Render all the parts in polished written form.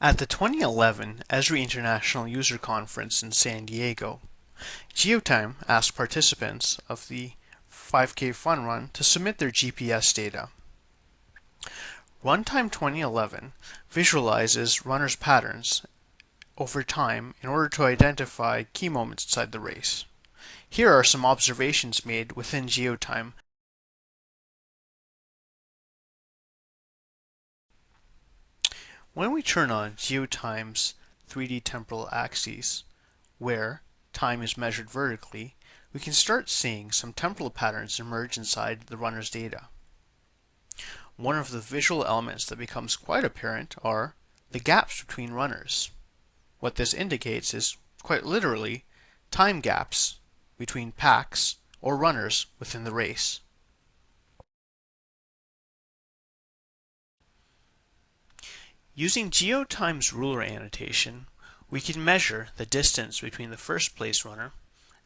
At the 2011 Esri International User Conference in San Diego, GeoTime asked participants of the 5K Fun Run to submit their GPS data. RunTime 2011 visualizes runners' patterns over time in order to identify key moments inside the race. Here are some observations made within GeoTime. When we turn on GeoTime's 3D temporal axes, where time is measured vertically, we can start seeing some temporal patterns emerge inside the runner's data. One of the visual elements that becomes quite apparent are the gaps between runners. What this indicates is, quite literally, time gaps between packs or runners within the race. Using GeoTime's ruler annotation, we can measure the distance between the first place runner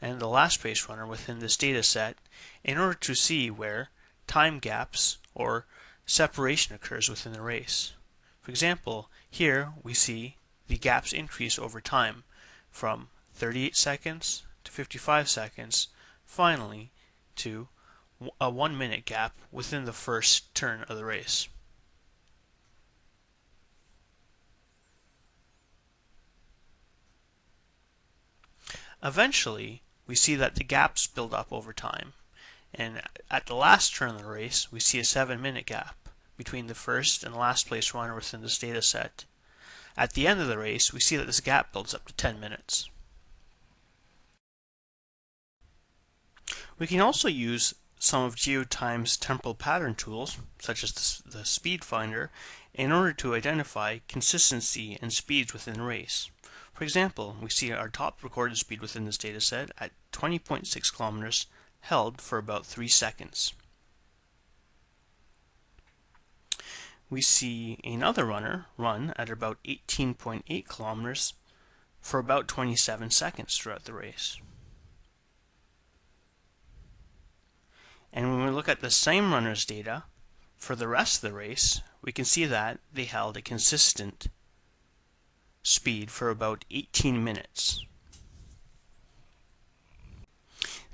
and the last place runner within this data set in order to see where time gaps or separation occurs within the race. For example, here we see the gaps increase over time from 38 seconds to 55 seconds, finally to a 1-minute gap within the first turn of the race. Eventually, we see that the gaps build up over time, and at the last turn of the race, we see a 7-minute gap between the first and last place runner within this data set. At the end of the race, we see that this gap builds up to 10 minutes. We can also use some of GeoTime's temporal pattern tools, such as the speed finder, in order to identify consistency and speeds within a race. For example, we see our top recorded speed within this data set at 20.6 kilometers held for about 3 seconds. We see another runner run at about 18.8 kilometers for about 27 seconds throughout the race. And when we look at the same runner's data for the rest of the race, we can see that they held a consistent speed for about 18 minutes.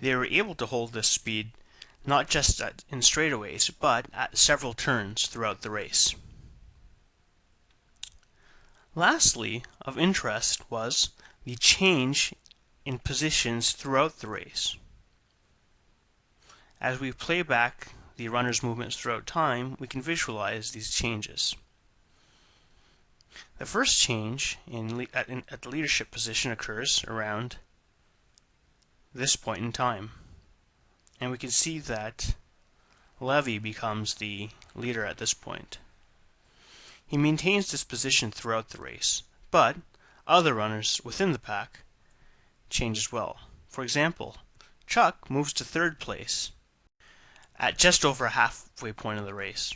They were able to hold this speed not just in straightaways, but at several turns throughout the race. Lastly, of interest was the change in positions throughout the race. As we play back the runner's movements throughout time, we can visualize these changes. The first change at the leadership position occurs around this point in time. And we can see that Levy becomes the leader at this point. He maintains this position throughout the race, but other runners within the pack change as well. For example, Chuck moves to 3rd place at just over a halfway point of the race.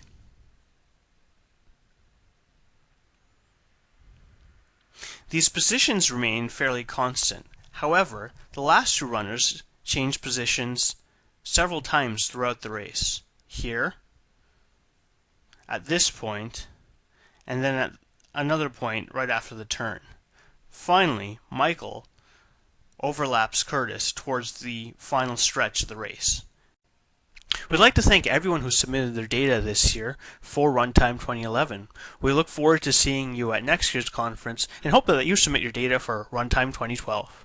These positions remain fairly constant. However, the last 2 runners change positions several times throughout the race. Here, at this point, and then at another point right after the turn. Finally, Michael overlaps Curtis towards the final stretch of the race. We'd like to thank everyone who submitted their data this year for RunTime 2011. We look forward to seeing you at next year's conference and hope that you submit your data for RunTime 2012.